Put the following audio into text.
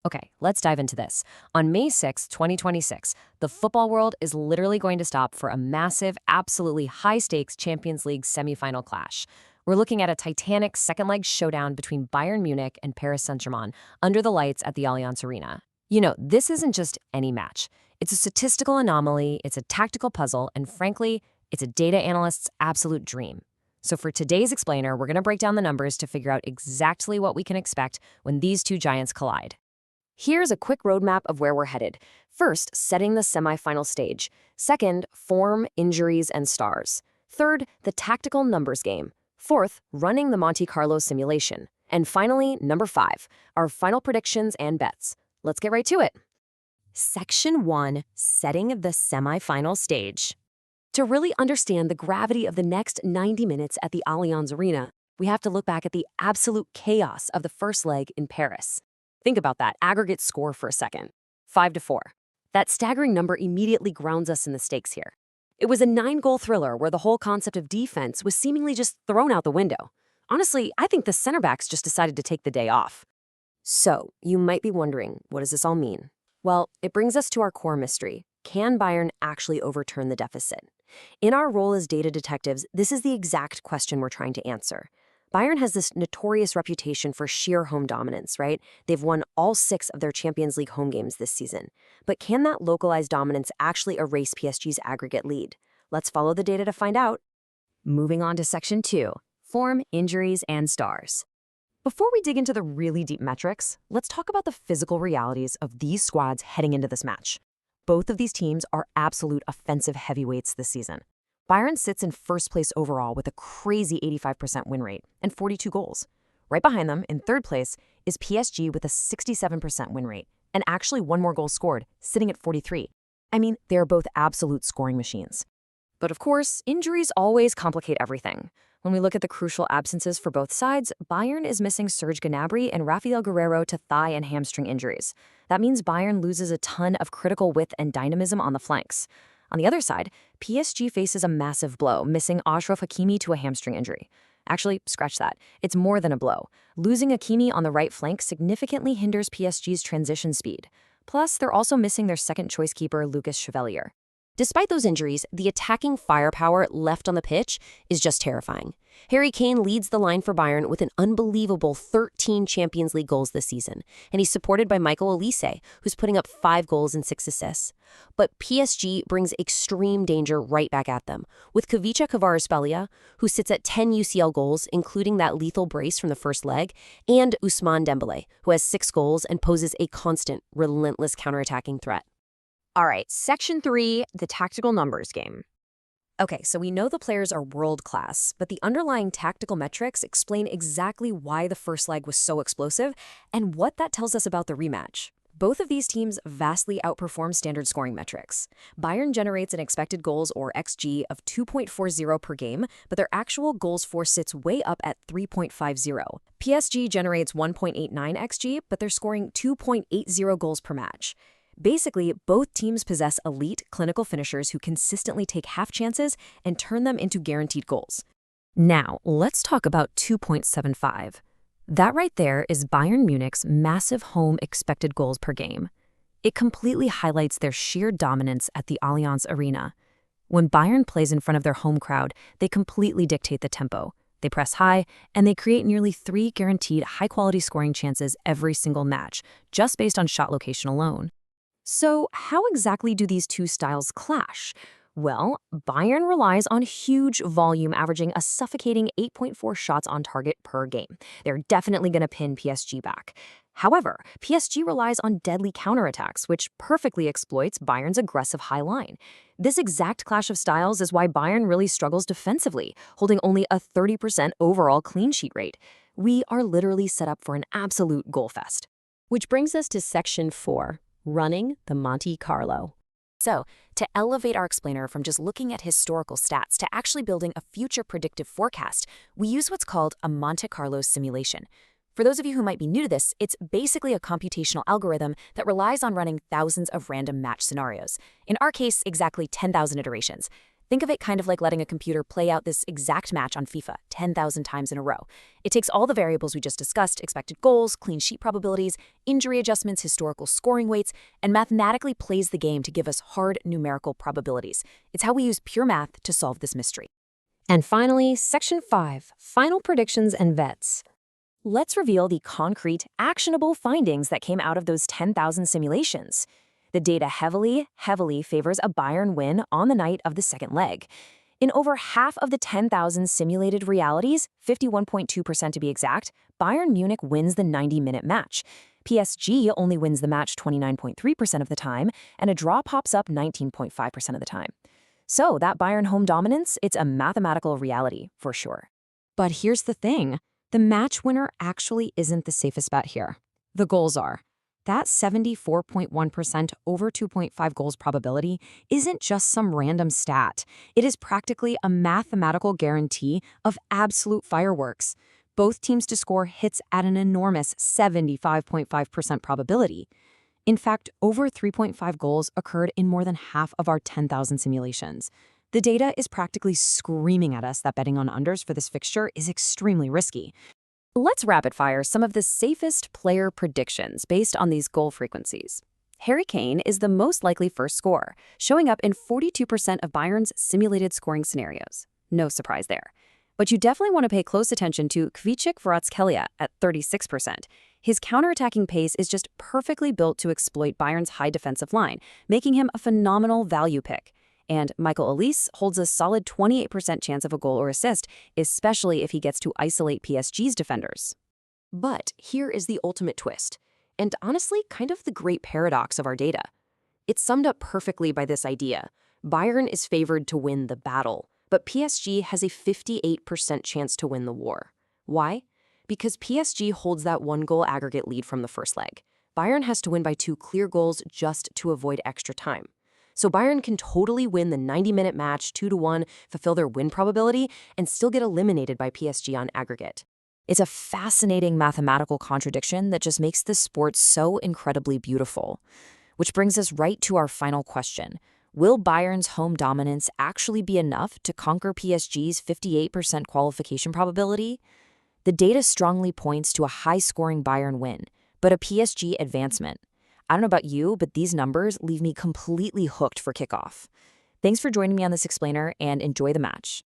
Okay, let's dive into this. On May 6, 2026, the football world is literally going to stop for a massive, absolutely high-stakes Champions League semifinal clash. We're looking at a titanic second-leg showdown between Bayern Munich and Paris Saint-Germain under the lights at the Allianz Arena. You know, this isn't just any match. It's a statistical anomaly, it's a tactical puzzle, and frankly, it's a data analyst's absolute dream. So for today's explainer, we're going to break down the numbers to figure out exactly what we can expect when these two giants collide. Here's a quick roadmap of where we're headed. First, setting the semifinal stage. Second, form, injuries, and stars. Third, the tactical numbers game. Fourth, running the Monte Carlo simulation. And finally, number 5, our final predictions and bets. Let's get right to it. Section 1, setting the semifinal stage. To really understand the gravity of the next 90 minutes at the Allianz Arena, we have to look back at the absolute chaos of the first leg in Paris. Think about that aggregate score for a second. 5-4. That staggering number immediately grounds us in the stakes here. It was a 9-goal thriller where the whole concept of defense was seemingly just thrown out the window. Honestly, I think the center backs just decided to take the day off. So, you might be wondering, what does this all mean? Well, it brings us to our core mystery. Can Bayern actually overturn the deficit? In our role as data detectives, this is the exact question we're trying to answer. Bayern has this notorious reputation for sheer home dominance, right? They've won all 6 of their Champions League home games this season. But can that localized dominance actually erase PSG's aggregate lead? Let's follow the data to find out. Moving on to Section 2, form, injuries, and stars. Before we dig into the really deep metrics, let's talk about the physical realities of these squads heading into this match. Both of these teams are absolute offensive heavyweights this season. Bayern sits in first place overall with a crazy 85% win rate and 42 goals. Right behind them, in third place, is PSG with a 67% win rate and actually 1 more goal scored, sitting at 43. I mean, they are both absolute scoring machines. But of course, injuries always complicate everything. When we look at the crucial absences for both sides, Bayern is missing Serge Gnabry and Rafael Guerreiro to thigh and hamstring injuries. That means Bayern loses a ton of critical width and dynamism on the flanks. On the other side, PSG faces a massive blow, missing Achraf Hakimi to a hamstring injury. Actually, scratch that. It's more than a blow. Losing Hakimi on the right flank significantly hinders PSG's transition speed. Plus, they're also missing their second-choice keeper, Lucas Chevalier. Despite those injuries, the attacking firepower left on the pitch is just terrifying. Harry Kane leads the line for Bayern with an unbelievable 13 Champions League goals this season, and he's supported by Michael Olise, who's putting up 5 goals and 6 assists. But PSG brings extreme danger right back at them, with Khvicha Kvaratskhelia, who sits at 10 UCL goals, including that lethal brace from the first leg, and Ousmane Dembélé, who has 6 goals and poses a constant, relentless counterattacking threat. All right, Section 3, the tactical numbers game. Okay, so we know the players are world-class, but the underlying tactical metrics explain exactly why the first leg was so explosive and what that tells us about the rematch. Both of these teams vastly outperform standard scoring metrics. Bayern generates an expected goals, or XG, of 2.40 per game, but their actual goals for sits way up at 3.50. PSG generates 1.89 XG, but they're scoring 2.80 goals per match. Basically, both teams possess elite clinical finishers who consistently take half chances and turn them into guaranteed goals. Now, let's talk about 2.75. That right there is Bayern Munich's massive home expected goals per game. It completely highlights their sheer dominance at the Allianz Arena. When Bayern plays in front of their home crowd, they completely dictate the tempo. They press high, and they create nearly 3 guaranteed high-quality scoring chances every single match, just based on shot location alone. So how exactly do these two styles clash? Well, Bayern relies on huge volume, averaging a suffocating 8.4 shots on target per game. They're definitely going to pin PSG back. However, PSG relies on deadly counterattacks, which perfectly exploits Bayern's aggressive high line. This exact clash of styles is why Bayern really struggles defensively, holding only a 30% overall clean sheet rate. We are literally set up for an absolute goal fest. Which brings us to Section 4. Running the Monte Carlo. So, to elevate our explainer from just looking at historical stats to actually building a future predictive forecast, we use what's called a Monte Carlo simulation. For those of you who might be new to this, it's basically a computational algorithm that relies on running thousands of random match scenarios. In our case, exactly 10,000 iterations. Think of it kind of like letting a computer play out this exact match on FIFA 10,000 times in a row. It takes all the variables we just discussed, expected goals, clean sheet probabilities, injury adjustments, historical scoring weights, and mathematically plays the game to give us hard numerical probabilities. It's how we use pure math to solve this mystery. And finally, Section 5, Final Predictions and Bets. Let's reveal the concrete, actionable findings that came out of those 10,000 simulations. The data heavily favors a Bayern win on the night of the second leg. In over half of the 10,000 simulated realities, 51.2% to be exact, Bayern Munich wins the 90-minute match. PSG only wins the match 29.3% of the time, and a draw pops up 19.5% of the time. So that Bayern home dominance, it's a mathematical reality, for sure. But here's the thing. The match winner actually isn't the safest bet here. The goals are. That 74.1% over 2.5 goals probability isn't just some random stat. It is practically a mathematical guarantee of absolute fireworks. Both teams to score hits at an enormous 75.5% probability. In fact, over 3.5 goals occurred in more than half of our 10,000 simulations. The data is practically screaming at us that betting on unders for this fixture is extremely risky. Let's rapid-fire some of the safest player predictions based on these goal frequencies. Harry Kane is the most likely first scorer, showing up in 42% of Bayern's simulated scoring scenarios. No surprise there. But you definitely want to pay close attention to Kvaratskhelia at 36%. His counterattacking pace is just perfectly built to exploit Bayern's high defensive line, making him a phenomenal value pick. And Michael Olise holds a solid 28% chance of a goal or assist, especially if he gets to isolate PSG's defenders. But here is the ultimate twist, and honestly kind of the great paradox of our data. It's summed up perfectly by this idea. Bayern is favored to win the battle, but PSG has a 58% chance to win the war. Why? Because PSG holds that one-goal aggregate lead from the first leg. Bayern has to win by 2 clear goals just to avoid extra time. So Bayern can totally win the 90-minute match 2-1, fulfill their win probability, and still get eliminated by PSG on aggregate. It's a fascinating mathematical contradiction that just makes this sport so incredibly beautiful. Which brings us right to our final question. Will Bayern's home dominance actually be enough to conquer PSG's 58% qualification probability? The data strongly points to a high-scoring Bayern win, but a PSG advancement. I don't know about you, but these numbers leave me completely hooked for kickoff. Thanks for joining me on this explainer, and enjoy the match.